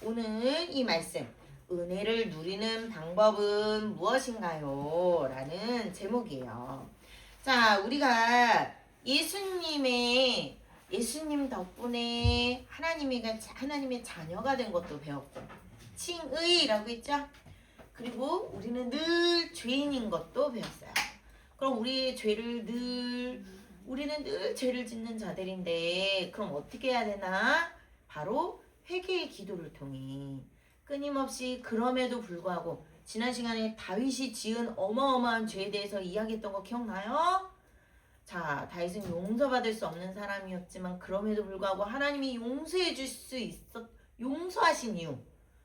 오늘 이 말씀 은혜를 누리는 방법은 무엇인가요? 라는 제목이에요. 자, 우리가 예수님 덕분에 하나님의 자녀가 된 것도 배웠고, 칭의라고 했죠? 그리고 우리는 늘 죄인인 것도 배웠어요. 그럼 우리는 늘 죄를 짓는 자들인데, 그럼 어떻게 해야 되나? 바로 회개의 기도를 통해 끊임없이, 그럼에도 불구하고 지난 시간에 다윗이 지은 어마어마한 죄에 대해서 이야기했던 거 기억나요? 자, 다윗은 용서받을 수 없는 사람이었지만 그럼에도 불구하고 하나님이 용서하신 이유,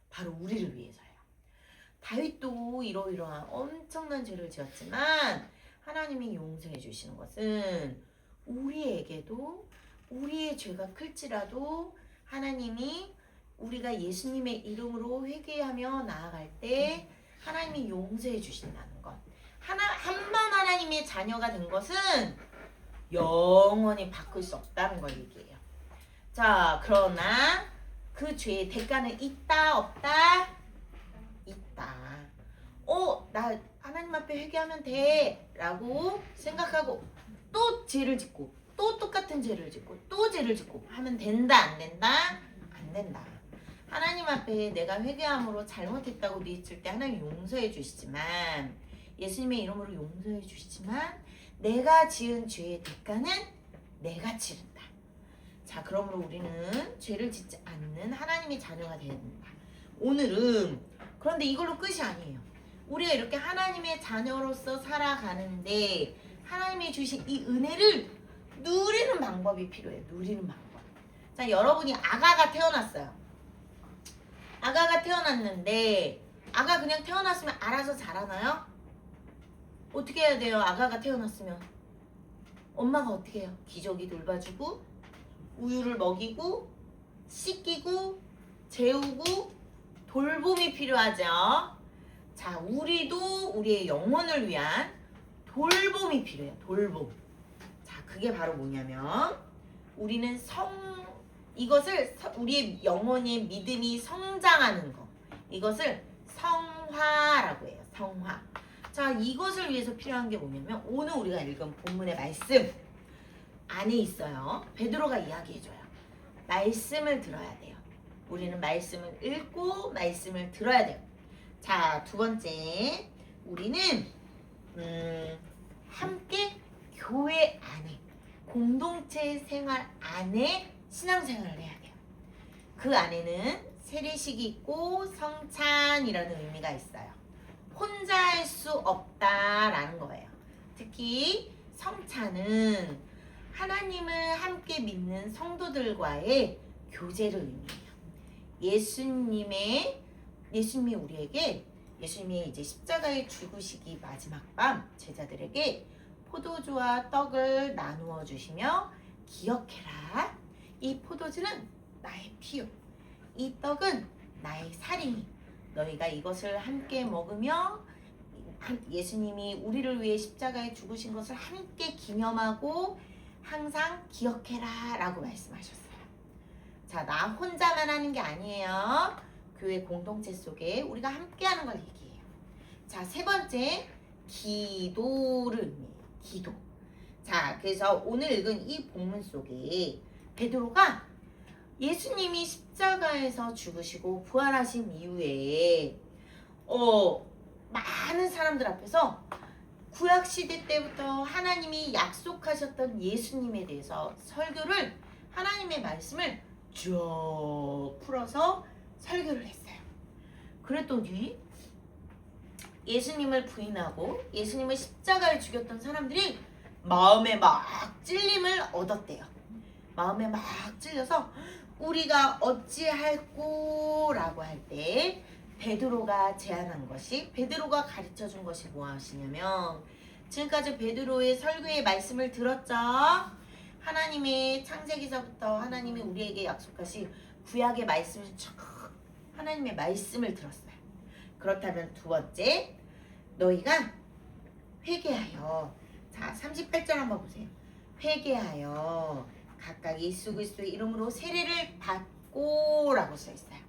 바로 우리를 위해서예요. 다윗도 이러이러한 엄청난 죄를 지었지만 하나님이 용서해 주시는 것은 우리에게도, 우리의 죄가 클지라도 하나님이, 우리가 예수님의 이름으로 회개하며 나아갈 때 하나님이 용서해 주신다는 것. 한 번 하나님의 자녀가 된 것은 영원히 바꿀 수 없다는 걸 얘기해요. 자, 그러나 그 죄의 대가는 있다 없다? 있다. 나 하나님 앞에 회개하면 돼 라고 생각하고 또 죄를 짓고 또 똑같은 죄를 짓고 또 죄를 짓고 하면 된다 안 된다? 안 된다. 하나님 앞에 내가 회개함으로 잘못했다고 믿을 때 하나님 용서해 주시지만, 예수님의 이름으로 용서해 주시지만 내가 지은 죄의 대가는 내가 치른다. 자, 그러므로 우리는 죄를 짓지 않는 하나님의 자녀가 되어야 된다. 오늘은 그런데 이걸로 끝이 아니에요. 우리가 이렇게 하나님의 자녀로서 살아가는데 하나님이 주신 이 은혜를 누리는 방법이 필요해요. 누리는 방법. 자, 여러분이 아가가 태어났어요. 아가가 태어났는데 아가 그냥 태어났으면 알아서 자라나요? 어떻게 해야 돼요? 아가가 태어났으면 엄마가 어떻게 해요? 기저귀 돌봐주고 우유를 먹이고 씻기고 재우고 돌봄이 필요하죠. 자, 우리도 우리의 영혼을 위한 돌봄이 필요해요. 돌봄. 자, 그게 바로 뭐냐면 우리는 우리의 영혼의 믿음이 성장하는 거, 이것을 성화라고 해요. 성화. 자, 이것을 위해서 필요한 게 뭐냐면 오늘 우리가 읽은 본문의 말씀 안에 있어요. 베드로가 이야기해줘요. 말씀을 들어야 돼요. 우리는 말씀을 읽고 말씀을 들어야 돼요. 자, 두 번째, 우리는 함께 교회 안에, 공동체 생활 안에 신앙생활을 해야 돼요. 그 안에는 세례식이 있고 성찬이라는 의미가 있어요. 혼자 할 수 없다라는 거예요. 특히 성찬은 하나님을 함께 믿는 성도들과의 교제를 의미해요. 예수님이 우리에게, 예수님이 이제 십자가에 죽으시기 마지막 밤 제자들에게 포도주와 떡을 나누어 주시며 기억해라. 이 포도주는 나의 피요, 이 떡은 나의 살이니 너희가 이것을 함께 먹으며 예수님이 우리를 위해 십자가에 죽으신 것을 함께 기념하고 항상 기억해라 라고 말씀하셨어요. 자, 나 혼자만 하는 게 아니에요. 교회 공동체 속에 우리가 함께 하는 걸 얘기해요. 자, 세 번째, 기도를 의미해요. 기도. 자, 그래서 오늘 읽은 이 본문 속에 베드로가 예수님이 십자가에서 죽으시고 부활하신 이후에 많은 사람들 앞에서 구약시대 때부터 하나님이 약속하셨던 예수님에 대해서 설교를, 하나님의 말씀을 쭉 풀어서 설교를 했어요. 그랬더니 예수님을 부인하고 예수님을 십자가에 죽였던 사람들이 마음에 막 찔림을 얻었대요. 마음에 막 찔려서 우리가 어찌할꼬 라고 할 때 베드로가 제안한 것이, 베드로가 가르쳐준 것이 무엇이냐면, 지금까지 베드로의 설교의 말씀을 들었죠? 하나님의 창세기서부터 하나님이 우리에게 약속하신 구약의 말씀을 쭉, 하나님의 말씀을 들었어요. 그렇다면 두 번째, 너희가 회개하여, 자 38절 한번 보세요. 회개하여 각각 예수 그리스도의 이름으로 세례를 받고 라고 써있어요.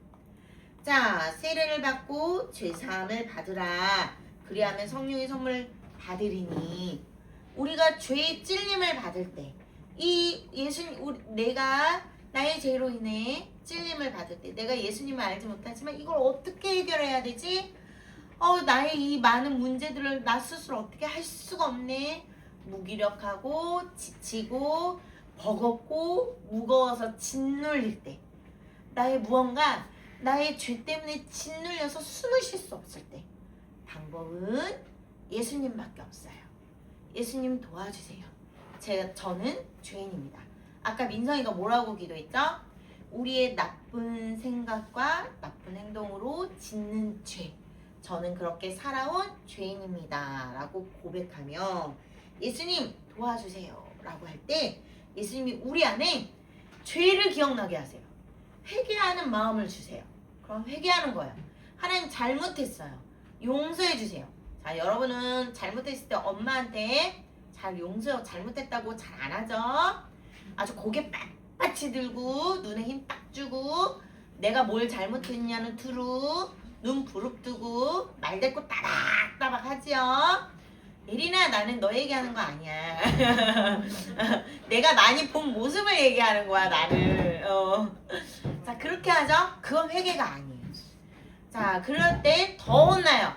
자, 세례를 받고 죄사함을 받으라. 그리하면 성령의 선물 받으리니. 우리가 죄의 찔림을 받을 때, 이 예수님, 내가 나의 죄로 인해 찔림을 받을 때, 내가 예수님을 알지 못하지만 이걸 어떻게 해결해야 되지? 나의 이 많은 문제들을 나 스스로 어떻게 할 수가 없네. 무기력하고 지치고 버겁고 무거워서 짓눌릴 때, 나의 무언가 나의 죄 때문에 짓눌려서 숨을 쉴 수 없을 때, 방법은 예수님밖에 없어요. 예수님 도와주세요. 저는 죄인입니다. 아까 민성이가 뭐라고 기도했죠? 우리의 나쁜 생각과 나쁜 행동으로 짓는 죄, 저는 그렇게 살아온 죄인입니다 라고 고백하며 예수님 도와주세요 라고 할 때 예수님이 우리 안에 죄를 기억나게 하세요. 회개하는 마음을 주세요. 그럼 회개하는 거예요. 하나님 잘못했어요. 용서해 주세요. 자, 여러분은 잘못했을 때 엄마한테 잘 용서 잘못했다고 잘 안 하죠? 아주 고개 빳빳이 들고 눈에 힘 딱 주고 내가 뭘 잘못했냐는 투루 눈 부릅뜨고 말대꾸 따박따박 하지요. 예린아, 나는 너 얘기하는 거 아니야. 내가 많이 본 모습을 얘기하는 거야, 나는. 자, 그렇게 하죠? 그건 회개가 아니에요. 자, 그럴 때 더 혼나요.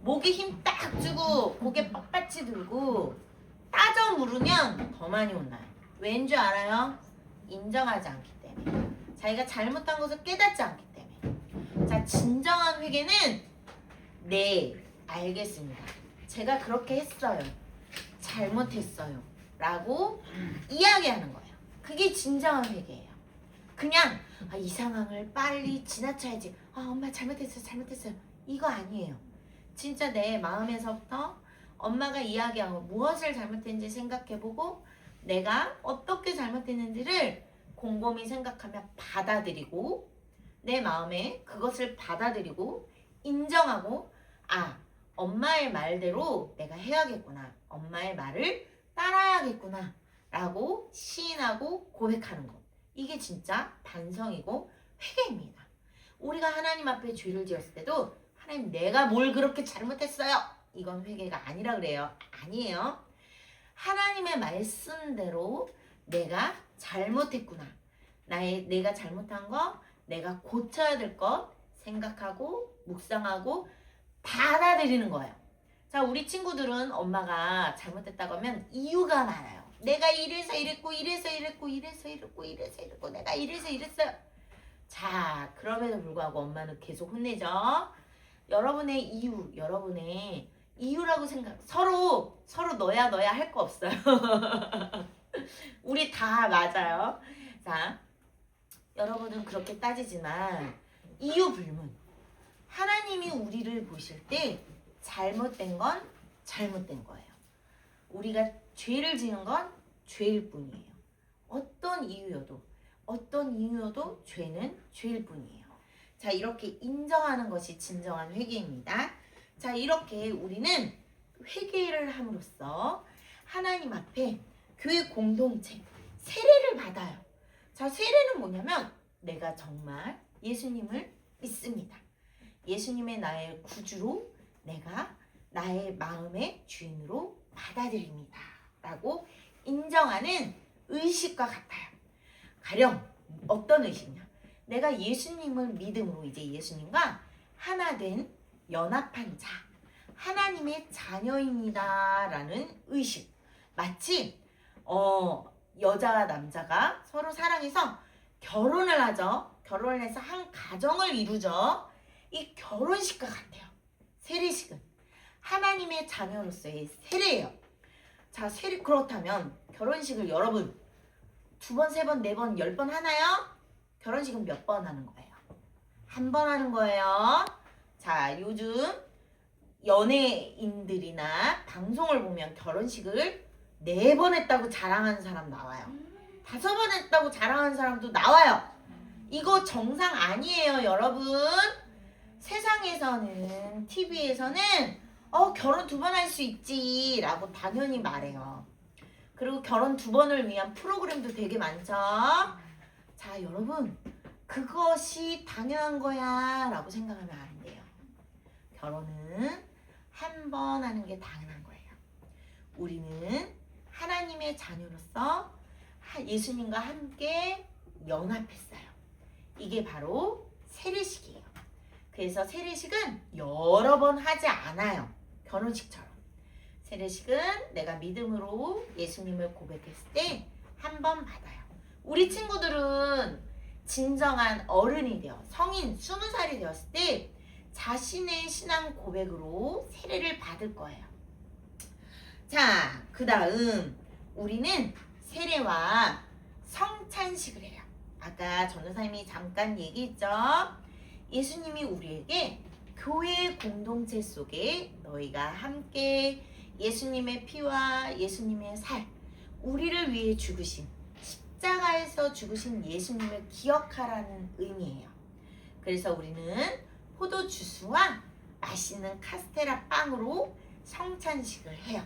목에 힘 딱 주고 고개 빳빳이 들고 따져 물으면 더 많이 혼나요. 왠 줄 알아요? 인정하지 않기 때문에. 자기가 잘못한 것을 깨닫지 않기 때문에. 자, 진정한 회개는 네, 알겠습니다. 제가 그렇게 했어요. 잘못했어요. 라고 이야기하는 거예요. 그게 진정한 회개예요. 그냥 이 상황을 빨리 지나쳐야지. 엄마 잘못했어요. 이거 아니에요. 진짜 내 마음에서부터 엄마가 이야기하고 무엇을 잘못했는지 생각해보고 내가 어떻게 잘못했는지를 곰곰이 생각하며 받아들이고 내 마음에 그것을 받아들이고 인정하고 엄마의 말대로 내가 해야겠구나. 엄마의 말을 따라야겠구나. 라고 시인하고 고백하는 것. 이게 진짜 반성이고 회개입니다. 우리가 하나님 앞에 죄를 지었을 때도 하나님 내가 뭘 그렇게 잘못했어요. 이건 회개가 아니라 그래요. 아니에요. 하나님의 말씀대로 내가 잘못했구나. 내가 잘못한 거, 내가 고쳐야 될 것 생각하고 묵상하고 받아들이는 거예요. 자, 우리 친구들은 엄마가 잘못했다고 하면 이유가 많아요. 내가 이래서 이랬고 내가 이래서 이랬어요. 자, 그럼에도 불구하고 엄마는 계속 혼내죠. 여러분의 이유라고 생각. 서로 너야 할 거 없어요. 우리 다 맞아요. 자, 여러분은 그렇게 따지지만 이유 불문. 하나님이 우리를 보실 때 잘못된 건 잘못된 거예요. 우리가 죄를 지은 건 죄일 뿐이에요. 어떤 이유여도 죄는 죄일 뿐이에요. 자, 이렇게 인정하는 것이 진정한 회개입니다. 자, 이렇게 우리는 회개를 함으로써 하나님 앞에 교회 공동체 세례를 받아요. 자, 세례는 뭐냐면 내가 정말 예수님을 믿습니다. 예수님의 나의 구주로 내가 나의 마음의 주인으로 받아들입니다. 라고 인정하는 의식과 같아요. 가령 어떤 의식이냐? 내가 예수님을 믿음으로 이제 예수님과 하나 된 연합한 자, 하나님의 자녀입니다. 라는 의식. 마치 여자와 남자가 서로 사랑해서 결혼을 하죠. 결혼을 해서 한 가정을 이루죠. 이 결혼식과 같아요. 세례식은 하나님의 자녀로서의 세례예요. 자, 세례 그렇다면 결혼식을 여러분 2번, 3번, 4번, 10번 하나요? 결혼식은 몇 번 하는 거예요? 한 번 하는 거예요. 자, 요즘 연예인들이나 방송을 보면 결혼식을 4번 했다고 자랑하는 사람 나와요. 5번 했다고 자랑하는 사람도 나와요. 이거 정상 아니에요, 여러분. 세상에서는, TV에서는 결혼 2번 할 수 있지 라고 당연히 말해요. 그리고 결혼 2번을 위한 프로그램도 되게 많죠. 자, 여러분, 그것이 당연한 거야 라고 생각하면 안 돼요. 결혼은 한 번 하는 게 당연한 거예요. 우리는 하나님의 자녀로서 예수님과 함께 연합했어요. 이게 바로 세례식이에요. 그래서 세례식은 여러 번 하지 않아요. 결혼식처럼. 세례식은 내가 믿음으로 예수님을 고백했을 때 한 번 받아요. 우리 친구들은 진정한 어른이 되어 성인 20살이 되었을 때 자신의 신앙 고백으로 세례를 받을 거예요. 자, 그 다음 우리는 세례와 성찬식을 해요. 아까 전도사님이 잠깐 얘기했죠. 예수님이 우리에게 교회 공동체 속에 너희가 함께 예수님의 피와 예수님의 살, 우리를 위해 죽으신 십자가에서 죽으신 예수님을 기억하라는 의미예요. 그래서 우리는 포도 주스와 맛있는 카스테라 빵으로 성찬식을 해요.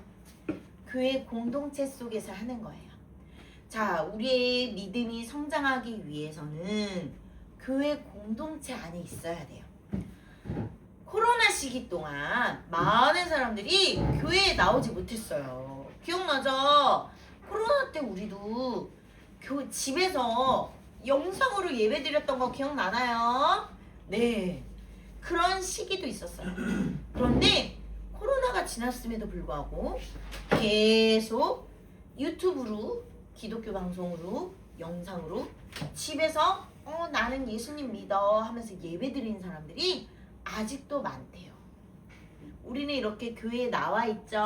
교회 공동체 속에서 하는 거예요. 자, 우리의 믿음이 성장하기 위해서는 교회 공동체 안에 있어야 돼요. 코로나 시기 동안 많은 사람들이 교회에 나오지 못했어요. 기억나죠? 코로나 때 우리도 집에서 영상으로 예배 드렸던 거 기억나나요? 네. 그런 시기도 있었어요. 그런데 코로나가 지났음에도 불구하고 계속 유튜브로 기독교 방송으로 영상으로 집에서 나는 예수님 믿어 하면서 예배 드리는 사람들이 아직도 많대요. 우리는 이렇게 교회에 나와 있죠.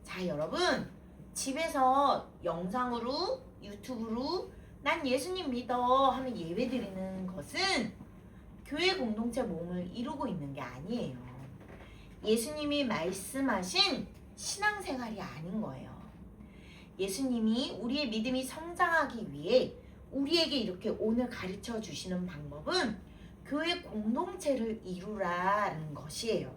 자, 여러분 집에서 영상으로 유튜브로 난 예수님 믿어 하면 예배 드리는 것은 교회 공동체 몸을 이루고 있는 게 아니에요. 예수님이 말씀하신 신앙생활이 아닌 거예요. 예수님이 우리의 믿음이 성장하기 위해 우리에게 이렇게 오늘 가르쳐 주시는 방법은 교회 공동체를 이루라는 것이에요.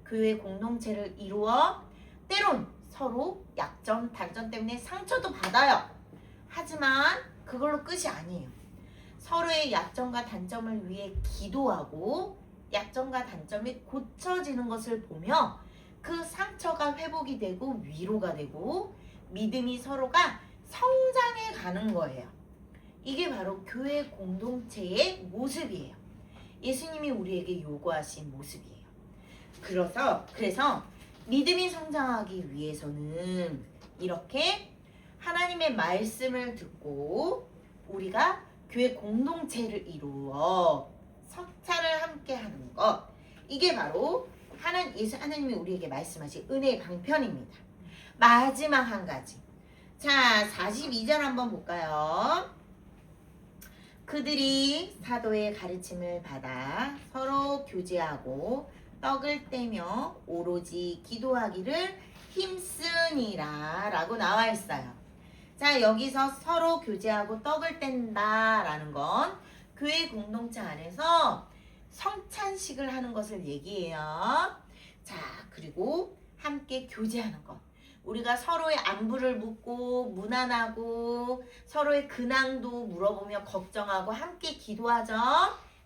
교회 공동체를 이루어 때론 서로 약점, 단점 때문에 상처도 받아요. 하지만 그걸로 끝이 아니에요. 서로의 약점과 단점을 위해 기도하고 약점과 단점이 고쳐지는 것을 보며 그 상처가 회복이 되고 위로가 되고 믿음이 서로가 성장해 가는 거예요. 이게 바로 교회 공동체의 모습이에요. 예수님이 우리에게 요구하신 모습이에요. 그래서 믿음이 성장하기 위해서는 이렇게 하나님의 말씀을 듣고 우리가 교회 공동체를 이루어 성찬을 함께 하는 것, 이게 바로 하나님이 우리에게 말씀하신 은혜의 방편입니다. 마지막 한 가지. 자, 42절 한번 볼까요? 그들이 사도의 가르침을 받아 서로 교제하고 떡을 떼며 오로지 기도하기를 힘쓰니라 라고 나와 있어요. 자, 여기서 서로 교제하고 떡을 뗀다 라는 건 교회 공동체 안에서 성찬식을 하는 것을 얘기해요. 자, 그리고 함께 교제하는 것. 우리가 서로의 안부를 묻고 문안하고 서로의 근황도 물어보며 걱정하고 함께 기도하죠.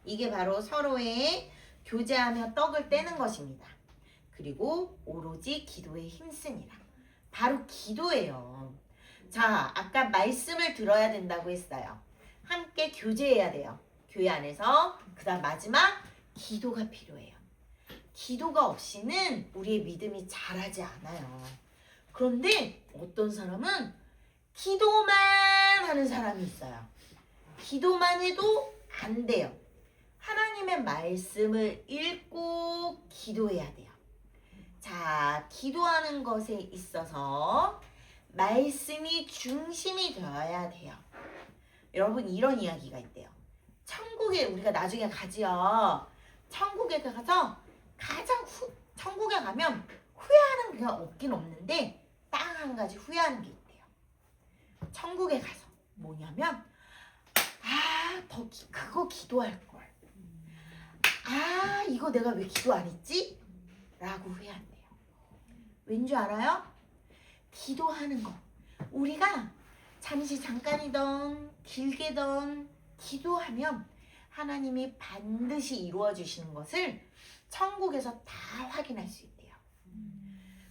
이게 바로 서로의 교제하며 떡을 떼는 것입니다. 그리고 오로지 기도에 힘쓰니라. 바로 기도예요. 자, 아까 말씀을 들어야 된다고 했어요. 함께 교제해야 돼요. 교회 안에서. 그 다음 마지막 기도가 필요해요. 기도가 없이는 우리의 믿음이 자라지 않아요. 그런데 어떤 사람은 기도만 하는 사람이 있어요. 기도만 해도 안 돼요. 하나님의 말씀을 읽고 기도해야 돼요. 자, 기도하는 것에 있어서 말씀이 중심이 되어야 돼요. 여러분, 이런 이야기가 있대요. 천국에 우리가 나중에 가지요. 천국에 가서 천국에 가면 후회하는 게 없긴 없는데 딱 한 가지 후회하는 게 있대요. 천국에 가서 뭐냐면 그거 기도할 걸. 이거 내가 왜 기도 안 했지? 라고 후회한대요. 왠지 알아요? 기도하는 거. 우리가 잠깐이든 길게든 기도하면 하나님이 반드시 이루어 주시는 것을 천국에서 다 확인할 수 있대요.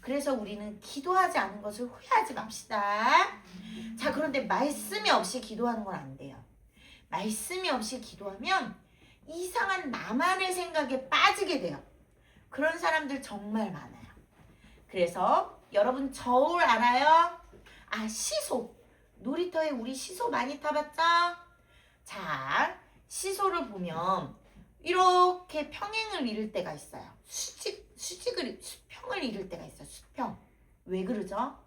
그래서 우리는 기도하지 않은 것을 후회하지 맙시다. 자, 그런데 말씀이 없이 기도하는 건 안 돼요. 말씀이 없이 기도하면 이상한 나만의 생각에 빠지게 돼요. 그런 사람들 정말 많아요. 그래서 여러분 저울 알아요? 아, 시소. 놀이터에 우리 시소 많이 타봤죠? 자, 시소를 보면 이렇게 평행을 이룰 때가 있어요. 수평을 이룰 때가 있어요. 수평. 왜 그러죠?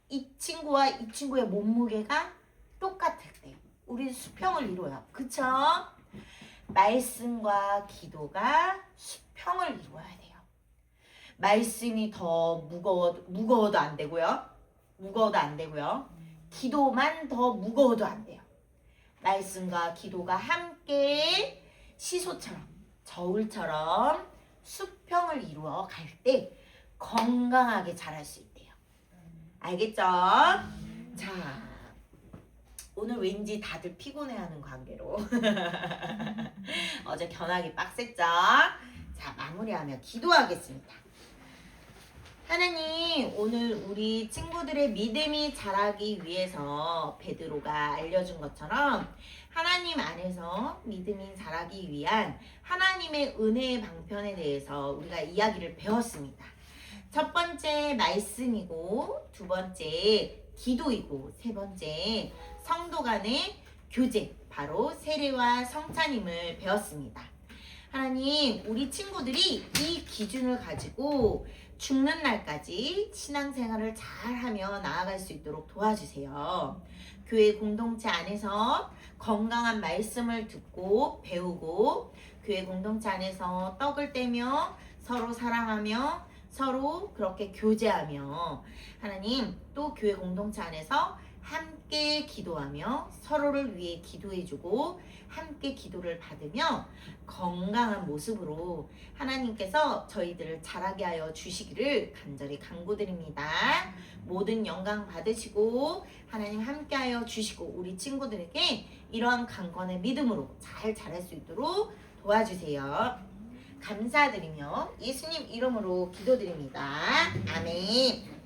이 친구와 이 친구의 몸무게가 똑같을 때 우리 수평을 이뤄요. 그쵸? 말씀과 기도가 수평을 이루어야 돼요. 말씀이 더 무거워도 안 되고요. 무거워도 안 되고요. 기도만 더 무거워도 안 돼요. 말씀과 기도가 함께 시소처럼, 저울처럼 수평을 이루어 갈 때 건강하게 자랄 수 있대요. 알겠죠? 자, 오늘 왠지 다들 피곤해하는 관계로 어제 견학이 빡셌죠? 자, 마무리하며 기도하겠습니다. 하나님, 오늘 우리 친구들의 믿음이 자라기 위해서 베드로가 알려준 것처럼 하나님 안에서 믿음이 자라기 위한 하나님의 은혜의 방편에 대해서 우리가 이야기를 배웠습니다. 첫 번째 말씀이고, 두 번째 기도이고, 세 번째 성도 간의 교제, 바로 세례와 성찬임을 배웠습니다. 하나님, 우리 친구들이 이 기준을 가지고 죽는 날까지 신앙생활을 잘하며 나아갈 수 있도록 도와주세요. 교회 공동체 안에서 건강한 말씀을 듣고 배우고, 교회 공동체 안에서 떡을 떼며 서로 사랑하며 서로 그렇게 교제하며, 하나님 또 교회 공동체 안에서 함께 기도하며 서로를 위해 기도해주고 함께 기도를 받으며 건강한 모습으로 하나님께서 저희들을 자라게 하여 주시기를 간절히 간구드립니다. 모든 영광 받으시고 하나님 함께 하여 주시고 우리 친구들에게 이러한 강건의 믿음으로 잘 자랄 수 있도록 도와주세요. 감사드리며 예수님 이름으로 기도드립니다. 아멘.